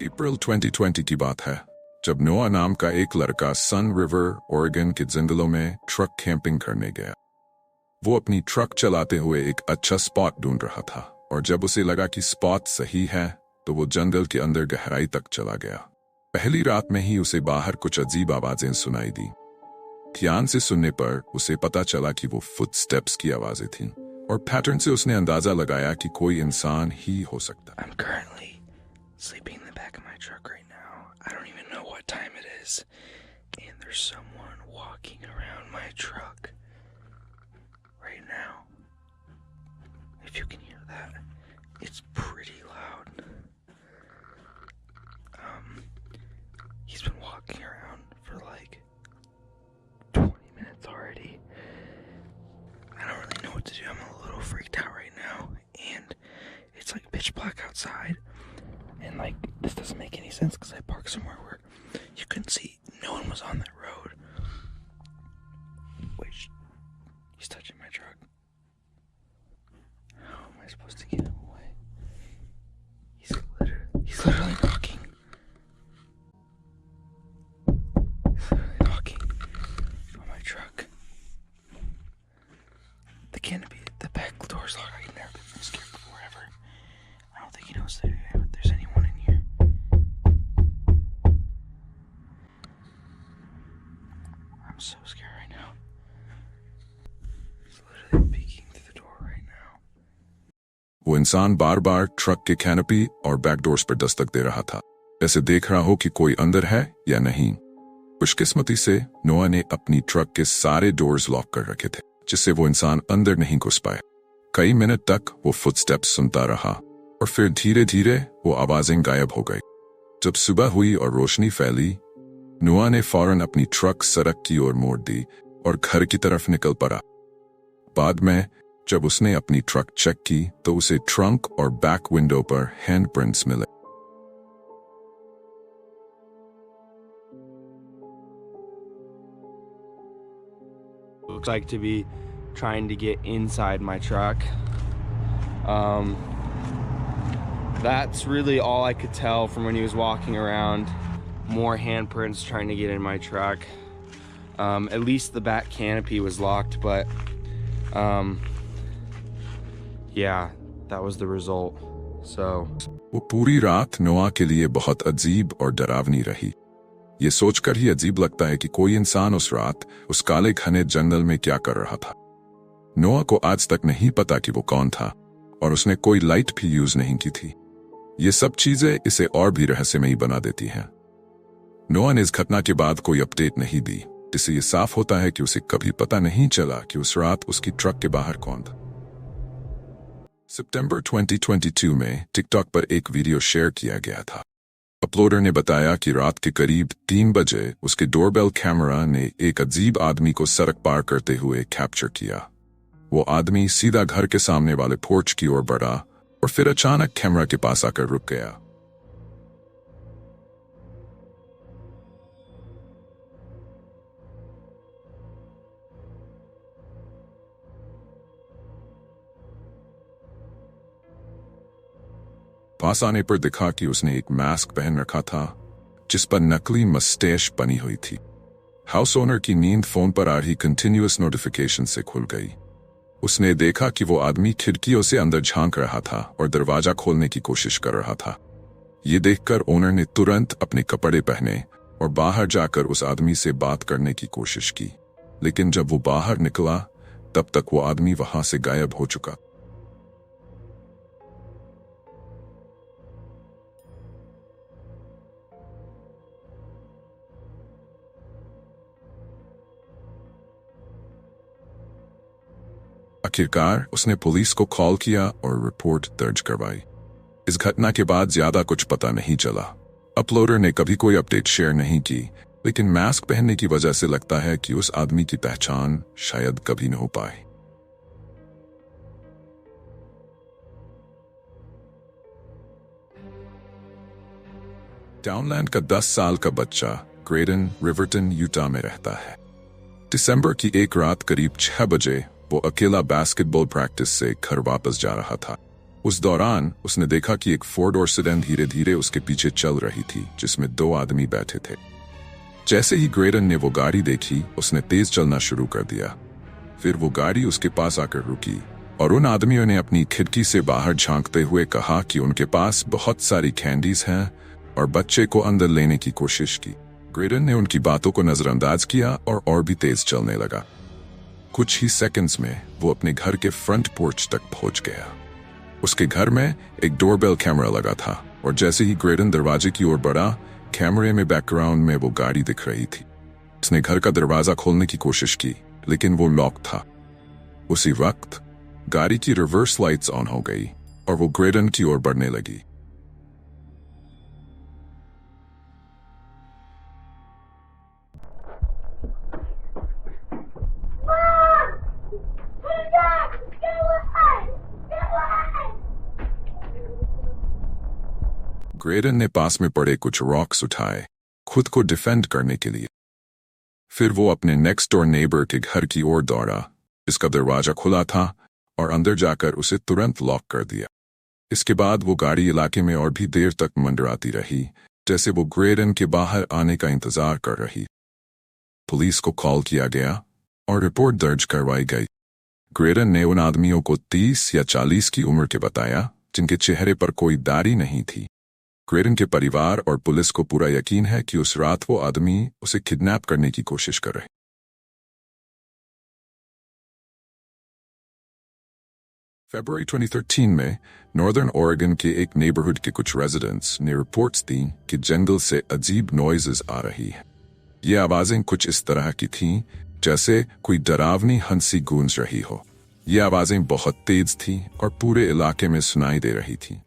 अप्रैल 2020 की बात है जब नोआ नाम का एक लड़का सन रिवर ओरेगन के जंगलों में ट्रक कैंपिंग करने गया। वो अपनी ट्रक चलाते हुए एक अच्छा स्पॉट ढूंढ रहा था और जब उसे लगा कि स्पॉट सही है तो वो जंगल के अंदर गहराई तक चला गया। पहली रात में ही उसे बाहर कुछ अजीब आवाजें सुनाई दी। ध्यान से सुनने पर उसे पता चला कि वो फुटस्टेप्स की आवाजें थीं और पैटर्न से उसने अंदाजा लगाया कि कोई इंसान ही हो सकता है। I'm currently sleeping in the back of my truck right now. I don't even know what time it is. And there's someone walking around my truck right now. If you can hear that, it's pretty loud. He's been walking around for like 20 minutes already. I don't really know what to do. I'm a little freaked out right now. And it's like pitch black outside. And like, this doesn't make any sense because I parked somewhere where you couldn't see. No one was on that road. Wait, he's touching my truck. How am I supposed to get him away? He's literally knocking. He's literally knocking on my truck. The canopy, the back door's locked. I've never been scared before ever. I don't think he knows that there's anyone in here. I'm so scared right now. He's literally peeking through the door right now. वो इंसान बार बार truck के canopy और back doors पर दस्तक दे रहा था, ऐसे देख रहा हो कि कोई अंदर है या नहीं। खुशकिस्मती से नोआ ने अपनी ट्रक के सारे डोर्स लॉक कर रखे थे, जिससे वो इंसान अंदर नहीं घुस पाए। कई मिनट तक वो फुटस्टेप्स सुनता रहा और फिर धीरे धीरे वो आवाजें गायब हो गई। जब सुबह हुई और रोशनी फैली, नोआ ने फौरन अपनी ट्रक सड़क की ओर मोड़ दी और घर की तरफ निकल पड़ा। बाद में जब उसने अपनी ट्रक चेक की तो उसे ट्रंक और बैक विंडो पर हैंडप्रिंट्स मिले। Looks like to be trying to get inside my truck. That's really all I could tell from when he was walking around. More handprints trying to get in my truck. At least the back canopy was locked, but yeah, that was the result. So वो पूरी रात नोआ के लिए बहुत अजीब और डरावनी रही। ये सोचकर ही अजीब लगता है कि कोई इंसान उस रात उस काले घने जंगल में क्या कर रहा था। नोआ को आज तक नहीं पता कि वो कौन था और उसने कोई लाइट भी यूज नहीं की थी। ये सब चीजें इसे और भी रहस्यमयी बना देती हैं। नोआ ने इस घटना के बाद कोई अपडेट नहीं दी, जिससे ये साफ होता है कि उसे कभी पता नहीं चला कि उस रात उसकी ट्रक के बाहर कौन था। सितंबर 2022 में टिकटॉक पर एक वीडियो शेयर किया गया था। अपलोडर ने बताया कि रात के करीब 3 बजे उसके डोरबेल कैमरा ने एक अजीब आदमी को सड़क पार करते हुए कैप्चर किया। वो आदमी सीधा घर के सामने वाले पोर्च की ओर बढ़ा और फिर अचानक कैमरा के पास आकर रुक गया। पास आने पर दिखा कि उसने एक मास्क पहन रखा था जिस पर नकली मस्टैश बनी हुई थी। हाउस ओनर की नींद फोन पर आ रही कंटिन्यूअस नोटिफिकेशन से खुल गई। उसने देखा कि वो आदमी खिड़कियों से अंदर झांक रहा था और दरवाजा खोलने की कोशिश कर रहा था। ये देखकर ओनर ने तुरंत अपने कपड़े पहने और बाहर जाकर उस आदमी से बात करने की कोशिश की, लेकिन जब वो बाहर निकला तब तक वो आदमी वहां से गायब हो चुका। आखिरकार उसने पुलिस को कॉल किया और रिपोर्ट दर्ज करवाई। इस घटना के बाद ज्यादा कुछ पता नहीं चला। अपलोडर ने कभी कोई अपडेट शेयर नहीं की, लेकिन मास्क पहनने की वजह से लगता है कि उस आदमी की पहचान शायद कभी न हो पाए। डाउनलैंड का 10 साल का बच्चा ग्रेडन रिवर्टन यूटा में रहता है। दिसंबर की एक रात करीब 6 बजे वो अकेला बास्केटबॉल प्रैक्टिस से घर वापस जा रहा था। उस दौरान उसने देखा कि एक फोर्ड और सेडान धीरे धीरे उसके पीछे चल रही थी, जिसमें 2 आदमी बैठे थे। जैसे ही ग्रेडन ने वो गाड़ी देखी, उसने तेज चलना शुरू कर दिया। फिर वो गाड़ी उसके पास आकर रुकी और उन आदमियों ने अपनी खिड़की से बाहर झांकते हुए कहा कि उनके पास बहुत सारी कैंडीज हैं और बच्चे को अंदर लेने की कोशिश की। ग्रेडन ने उनकी बातों को नजरअंदाज किया और भी तेज चलने लगा। कुछ ही सेकंड्स में वो अपने घर के फ्रंट पोर्च तक पहुंच गया। उसके घर में एक डोरबेल कैमरा लगा था और जैसे ही ग्रेडन दरवाजे की ओर बढ़ा, कैमरे में बैकग्राउंड में वो गाड़ी दिख रही थी। उसने घर का दरवाजा खोलने की कोशिश की, लेकिन वो लॉक था। उसी वक्त गाड़ी की रिवर्स लाइट्स ऑन हो गई और वो ग्रेडन की ओर बढ़ने लगी। ग्रेडन ने पास में पड़े कुछ रॉक्स उठाए, खुद को डिफेंड करने के लिए। फिर वो अपने नेक्स्ट डोर नेबर के घर की ओर दौड़ा, जिसका दरवाजा खुला था, और अंदर जाकर उसे तुरंत लॉक कर दिया। इसके बाद वो गाड़ी इलाके में और भी देर तक मंडराती रही, जैसे वो ग्रेडन के बाहर आने का इंतजार कर रही। पुलिस को कॉल किया गया और रिपोर्ट दर्ज करवाई गई। ग्रेडन ने उन आदमियों को 30 या 40 की उम्र के बताया, जिनके चेहरे पर कोई दाढ़ी नहीं थी। ग्रेडन के परिवार और पुलिस को पूरा यकीन है कि उस रात वो आदमी उसे किडनैप करने की कोशिश कर रहे। फरवरी 2013 में नॉर्दर्न ओरेगन के एक नेबरहुड के कुछ रेजिडेंट्स ने रिपोर्ट्स दी कि जंगल से अजीब नॉइजेस आ रही हैं। ये आवाजें कुछ इस तरह की थीं जैसे कोई डरावनी हंसी गूंज रही हो। ये आवाजें बहुत तेज थीं और पूरे इलाके में सुनाई दे रही थीं।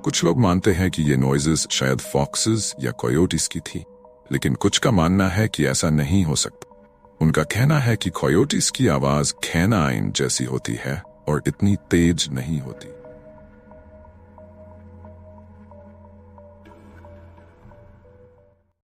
कुछ लोग मानते हैं कि ये नॉइजेस शायद फॉक्सेस या कोयोटीज की थी, लेकिन कुछ का मानना है कि ऐसा नहीं हो सकता। उनका कहना है कि कोयोटीज की आवाज कैनाइन जैसी होती है और इतनी तेज नहीं होती।